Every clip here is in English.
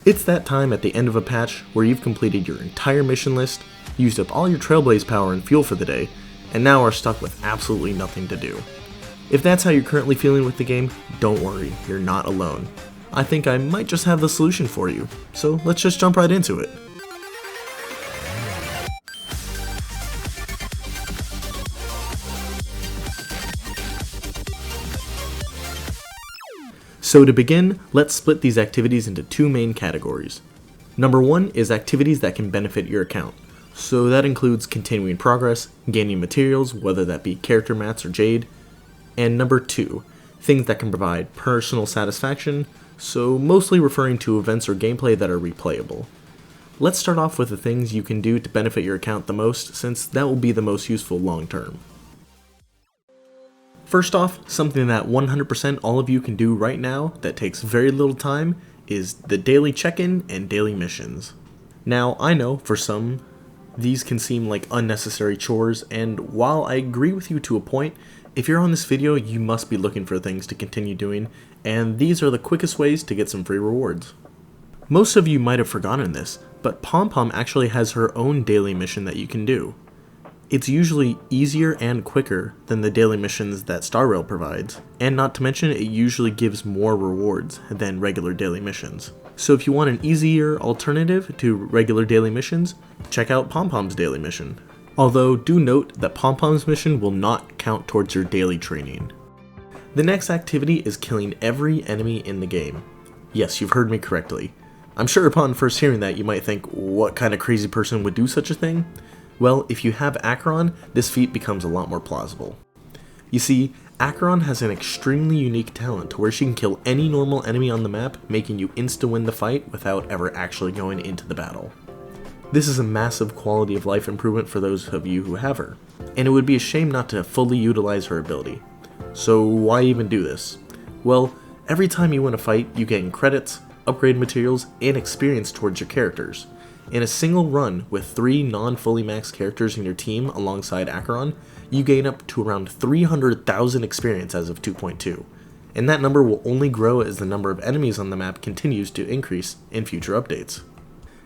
It's that time at the end of a patch where you've completed your entire mission list, used up all your Trailblaze power and fuel for the day, and now are stuck with absolutely nothing to do. If that's how you're currently feeling with the game, don't worry, you're not alone. I think I might just have the solution for you, so let's just jump right into it. So to begin, let's split these activities into two main categories. Number one is activities that can benefit your account. So that includes continuing progress, gaining materials, whether that be character mats or jade. And number two, things that can provide personal satisfaction, so mostly referring to events or gameplay that are replayable. Let's start off with the things you can do to benefit your account the most, since that will be the most useful long term. First off, something that 100% all of you can do right now that takes very little time is the daily check-in and daily missions. Now, I know, for some, these can seem like unnecessary chores, and while I agree with you to a point, if you're on this video, you must be looking for things to continue doing, and these are the quickest ways to get some free rewards. Most of you might have forgotten this, but Pom-Pom actually has her own daily mission that you can do. It's usually easier and quicker than the daily missions that starrail provides, and not to mention it usually gives more rewards than regular daily missions. So if you want an easier alternative to regular daily missions, check out Pom-Pom's daily mission. Although do note that Pom-Pom's mission will not count towards your daily training. The next activity is killing every enemy in the game. Yes, you've heard me correctly. I'm sure upon first hearing that you might think, what kind of crazy person would do such a thing? Well, if you have Acheron, this feat becomes a lot more plausible. You see, Acheron has an extremely unique talent to where she can kill any normal enemy on the map, making you insta-win the fight without ever actually going into the battle. This is a massive quality of life improvement for those of you who have her, and it would be a shame not to fully utilize her ability. So why even do this? Well, every time you win a fight, you gain credits, upgrade materials, and experience towards your characters. In a single run with 3 non-fully maxed characters in your team alongside Acheron, you gain up to around 300,000 experience as of 2.2, and that number will only grow as the number of enemies on the map continues to increase in future updates.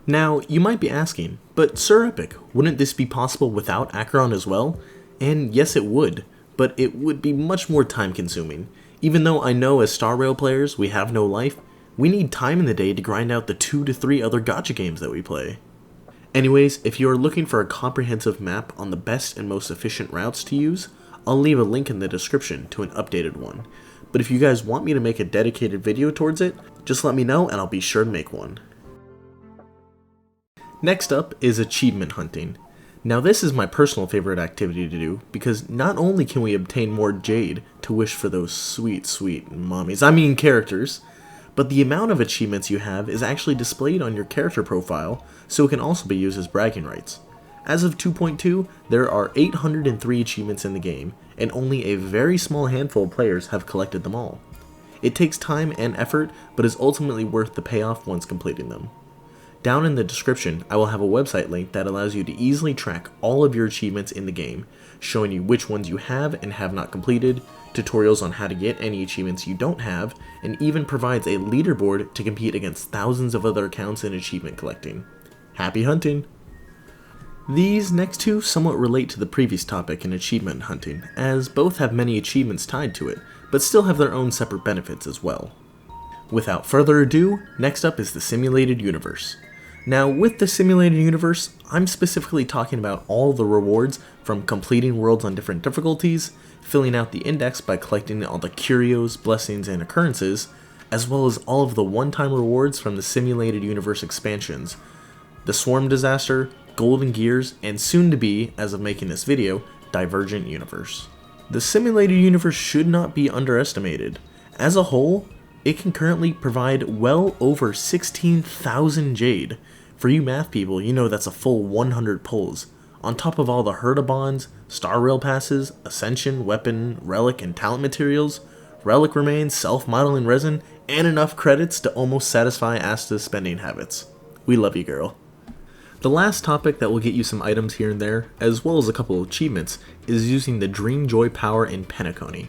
Now, you might be asking, but Sir Epic, wouldn't this be possible without Acheron as well? And yes it would, but it would be much more time consuming. Even though I know as starrail players we have no life, we need time in the day to grind out the 2 to 3 other gacha games that we play. Anyways, if you are looking for a comprehensive map on the best and most efficient routes to use, I'll leave a link in the description to an updated one. But if you guys want me to make a dedicated video towards it, just let me know and I'll be sure to make one. Next up is achievement hunting. Now this is my personal favorite activity to do because not only can we obtain more jade to wish for those sweet characters, but the amount of achievements you have is actually displayed on your character profile, so it can also be used as bragging rights. As of 2.2, there are 803 achievements in the game, and only a very small handful of players have collected them all. It takes time and effort, but is ultimately worth the payoff once completing them. Down in the description, I will have a website link that allows you to easily track all of your achievements in the game, showing you which ones you have and have not completed, tutorials on how to get any achievements you don't have, and even provides a leaderboard to compete against thousands of other accounts in achievement collecting. Happy hunting! These next two somewhat relate to the previous topic in achievement hunting, as both have many achievements tied to it, but still have their own separate benefits as well. Without further ado, next up is the simulated universe. Now with the simulated universe, I'm specifically talking about all the rewards from completing worlds on different difficulties, filling out the index by collecting all the curios, blessings, and occurrences, as well as all of the one-time rewards from the simulated universe expansions, the Swarm Disaster, Golden Gears, and soon to be, as of making this video, Divergent Universe. The simulated universe should not be underestimated. As a whole, it can currently provide well over 16,000 jade. For you math people, you know that's a full 100 pulls, on top of all the Herda bonds, starrail passes, ascension, weapon, relic, and talent materials, relic remains, self-modeling resin, and enough credits to almost satisfy Asta's spending habits. We love you, girl. The last topic that will get you some items here and there, as well as a couple of achievements, is using the Dream Joy power in Penacony.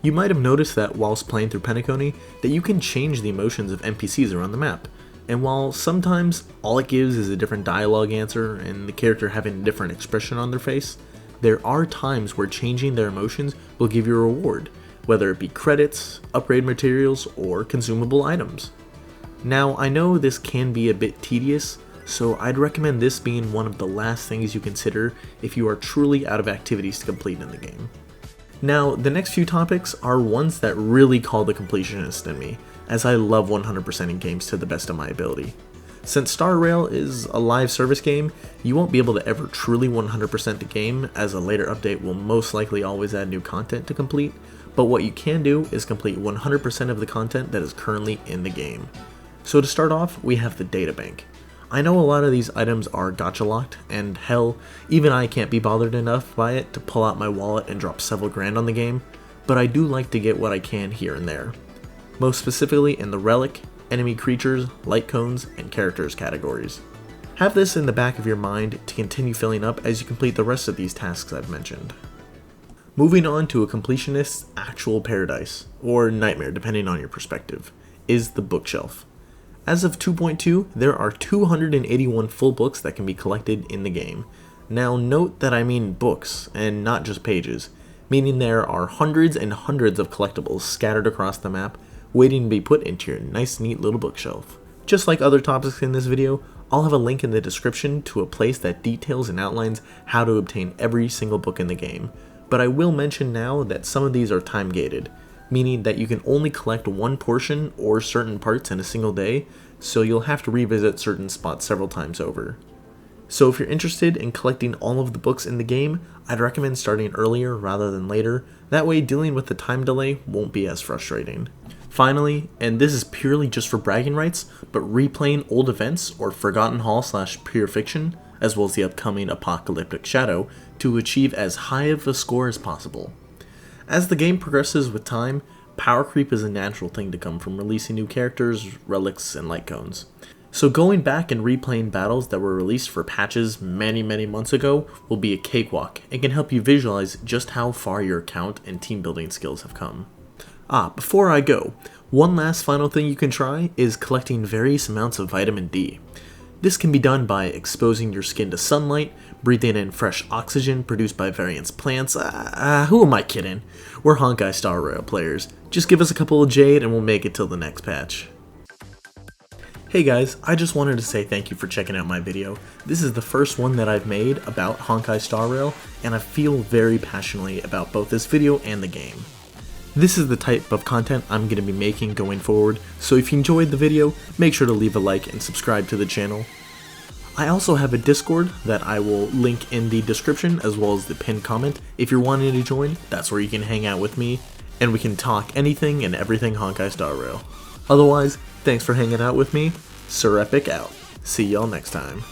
You might have noticed that whilst playing through Penacony, that you can change the emotions of NPCs around the map. And while sometimes all it gives is a different dialogue answer and the character having a different expression on their face, there are times where changing their emotions will give you a reward, whether it be credits, upgrade materials, or consumable items. Now, I know this can be a bit tedious, so I'd recommend this being one of the last things you consider if you are truly out of activities to complete in the game. Now, the next few topics are ones that really call the completionist in me, as I love 100%ing games to the best of my ability. Since starrail is a live service game, you won't be able to ever truly 100% the game, as a later update will most likely always add new content to complete, but what you can do is complete 100% of the content that is currently in the game. So to start off, we have the data bank. I know a lot of these items are gacha locked, and hell, even I can't be bothered enough by it to pull out my wallet and drop several grand on the game, but I do like to get what I can here and there. Most specifically in the relic, enemy creatures, light cones, and characters categories. Have this in the back of your mind to continue filling up as you complete the rest of these tasks I've mentioned. Moving on to a completionist's actual paradise, or nightmare depending on your perspective, is the bookshelf. As of 2.2, there are 281 full books that can be collected in the game. Now note that I mean books, and not just pages, meaning there are hundreds and hundreds of collectibles scattered across the map, waiting to be put into your nice neat little bookshelf. Just like other topics in this video, I'll have a link in the description to a place that details and outlines how to obtain every single book in the game, but I will mention now that some of these are time gated, meaning that you can only collect one portion or certain parts in a single day, so you'll have to revisit certain spots several times over. So if you're interested in collecting all of the books in the game, I'd recommend starting earlier rather than later, that way dealing with the time delay won't be as frustrating. Finally, and this is purely just for bragging rights, but replaying old events or Forgotten Hall / Pure Fiction, as well as the upcoming Apocalyptic Shadow, to achieve as high of a score as possible. As the game progresses with time, power creep is a natural thing to come from releasing new characters, relics, and light cones. So going back and replaying battles that were released for patches many months ago will be a cakewalk and can help you visualize just how far your account and team building skills have come. Before I go, one last final thing you can try is collecting various amounts of vitamin D. This can be done by exposing your skin to sunlight, breathing in fresh oxygen produced by various plants. Who am I kidding? We're honkaistarrail players. Just give us a couple of jade and we'll make it till the next patch. Hey guys, I just wanted to say thank you for checking out my video. This is the first one that I've made about honkaistarrail, and I feel very passionately about both this video and the game. This is the type of content I'm going to be making going forward, so if you enjoyed the video, make sure to leave a like and subscribe to the channel. I also have a Discord that I will link in the description as well as the pinned comment. If you're wanting to join, that's where you can hang out with me, and we can talk anything and everything honkaistarrail. Otherwise, thanks for hanging out with me. Sir Epic out. See y'all next time.